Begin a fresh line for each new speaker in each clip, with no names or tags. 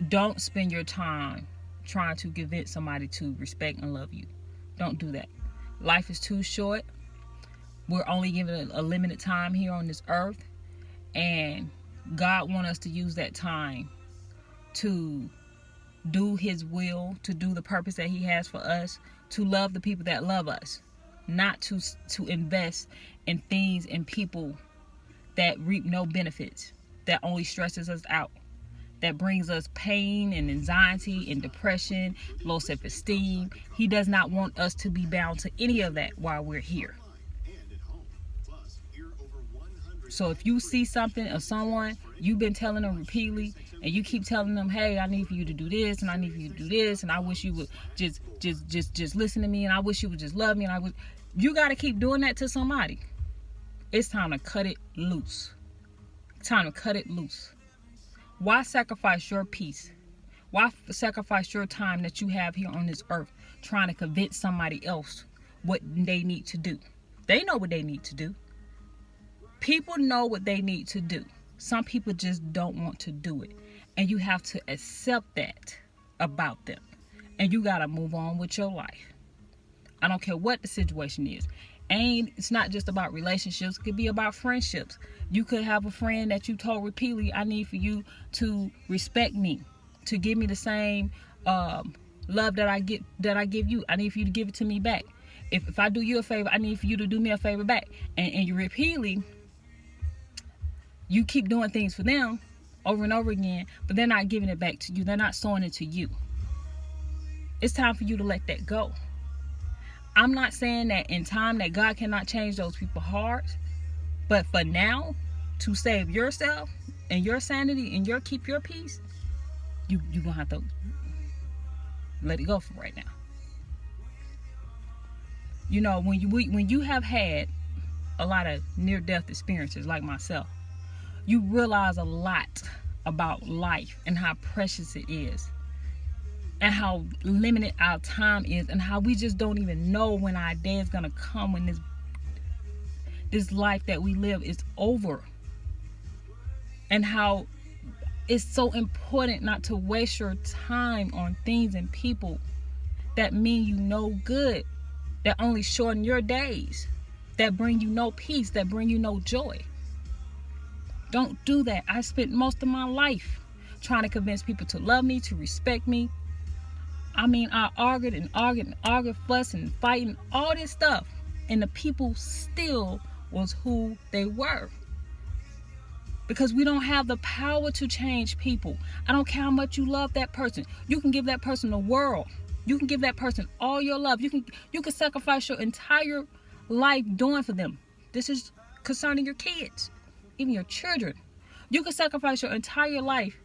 Don't spend your time trying to convince somebody to respect and love you. Don't do that. Life is too short. We're only given a limited time here on this earth, and God wants us to use that time to do His will, to do the purpose that He has for us, to love the people that love us, not to invest in things and people that reap no benefits, that only stresses us out, that brings us pain and anxiety and depression, low self-esteem. He does not want us to be bound to any of that while we're here. So if you see something or someone, you've been telling them repeatedly, and you keep telling them, hey, I need for you to do this, and I need for you to do this, and I wish you would just listen to me, and I wish you would just love me, and you got to keep doing that to somebody. It's time to cut it loose. Time to cut it loose. Why sacrifice your peace? Why sacrifice your time that you have here on this earth trying to convince somebody else what they need to do? They know what they need to do. People know what they need to do. Some people just don't want to do it. And you have to accept that about them. And you got to move on with your life. I don't care what the situation is. It's not just about relationships. It could be about friendships. You could have a friend that you told repeatedly, I need for you to respect me, to give me the same love that I give you. I need for you to give it to me back. If I do you a favor, I need for you to do me a favor back. And you repeatedly, you keep doing things for them over and over again, but they're not giving it back to you. They're not sowing it to you. It's time for you to let that go. I'm not saying that in time that God cannot change those people's hearts, but for now, to save yourself and your sanity and keep your peace, you're going to have to let it go for right now. You know, when you have had a lot of near-death experiences like myself, you realize a lot about life and how precious it is, and how limited our time is, and how we just don't even know when our day is going to come, when this life that we live is over. And how it's so important not to waste your time on things and people that mean you no good, that only shorten your days, that bring you no peace, that bring you no joy. Don't do that. I spent most of my life trying to convince people to love me, to respect me. I mean, I argued, fussing, fighting, all this stuff. And the people still was who they were. Because we don't have the power to change people. I don't care how much you love that person. You can give that person the world. You can give that person all your love. You can sacrifice your entire life doing for them. This is concerning your kids, even your children. You can sacrifice your entire life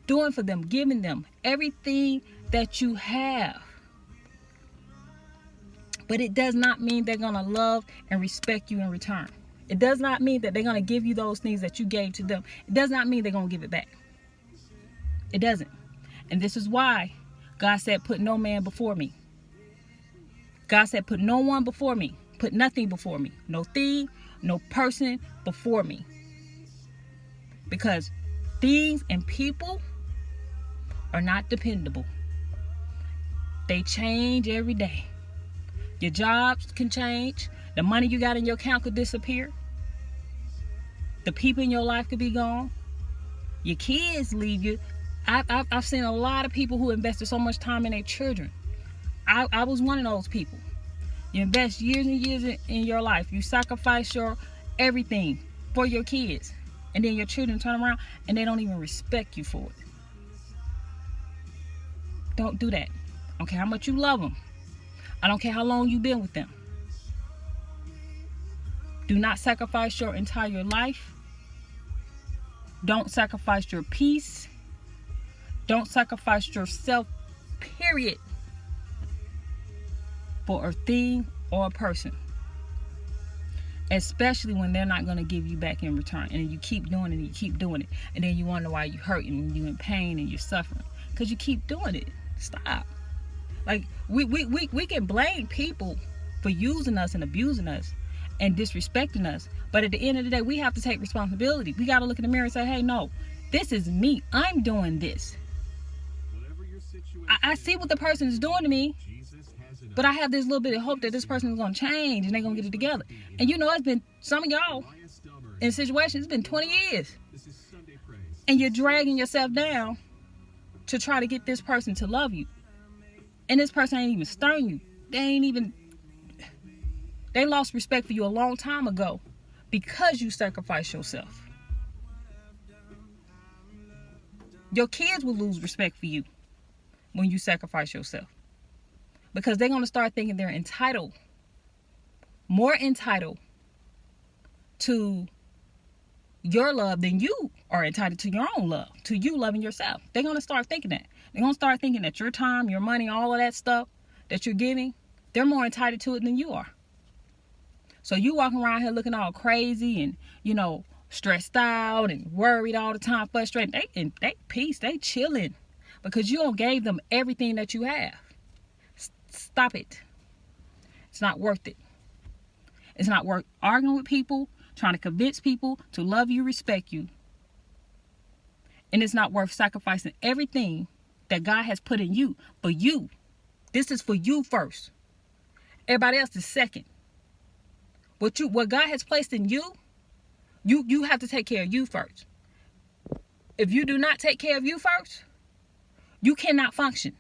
doing for them, giving them everything that you have. But it does not mean they're going to love and respect you in return. It does not mean that they're going to give you those things that you gave to them. It does not mean they're going to give it back. It doesn't. And this is why God said, put no man before me. God said, put no one before me. Put nothing before me. No thing, no person before me. Because things and people are not dependable. They change every day. Your jobs can change. The money you got in your account could disappear. The people in your life could be gone. Your kids leave you. I've seen a lot of people who invested so much time in their children. I was one of those people. You invest years and years in your life. You sacrifice your everything for your kids. And then your children turn around and they don't even respect you for it. Don't do that. I don't care how much you love them. I don't care how long you've been with them. Do not sacrifice your entire life. Don't sacrifice your peace. Don't sacrifice yourself, period, for a thing or a person. Especially when they're not going to give you back in return. And you keep doing it and you keep doing it. And then you wonder why you're hurting and you're in pain and you're suffering. Because you keep doing it. Stop. Like, we can blame people for using us and abusing us and disrespecting us. But at the end of the day, we have to take responsibility. We got to look in the mirror and say, hey, no, this is me. I'm doing this. I see what the person is doing to me, but I have this little bit of hope that this person is going to change and they're going to get it together. And you know, it's been, some of y'all in situations, it's been 20 years. And you're dragging yourself down to try to get this person to love you. And this person ain't even stirring you. They lost respect for you a long time ago because you sacrificed yourself. Your kids will lose respect for you when you sacrifice yourself, because they're going to start thinking they're entitled, more entitled to your love than you are entitled to your own love, to you loving yourself. They're going to start thinking that. They're going to start thinking that your time, your money, all of that stuff that you're giving, they're more entitled to it than you are. So you walking around here looking all crazy and, you know, stressed out and worried all the time, frustrated. They peace, they chilling because you don't gave them everything that you have. Stop it. It's not worth it. It's not worth arguing with people, trying to convince people to love you, respect you. And it's not worth sacrificing everything that God has put in you for you. This is for you first. Everybody else is second. What God has placed in you, you have to take care of you first. If you do not take care of you first, you cannot function.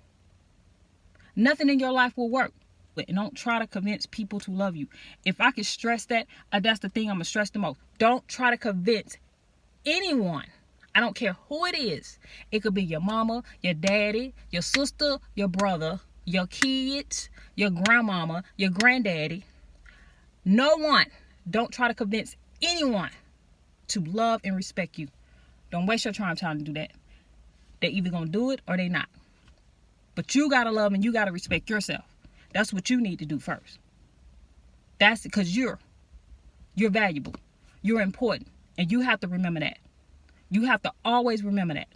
Nothing in your life will work. And don't try to convince people to love you. If I can stress that, that's the thing I'm going to stress the most. Don't try to convince anyone. I don't care who it is. It could be your mama, your daddy, your sister, your brother, your kids, your grandmama, your granddaddy. No one. Don't try to convince anyone to love and respect you. Don't waste your time trying to do that. They're either going to do it or they're not. But you got to love and you got to respect yourself. That's what you need to do first. That's because you're valuable. You're important. And you have to remember that. You have to always remember that.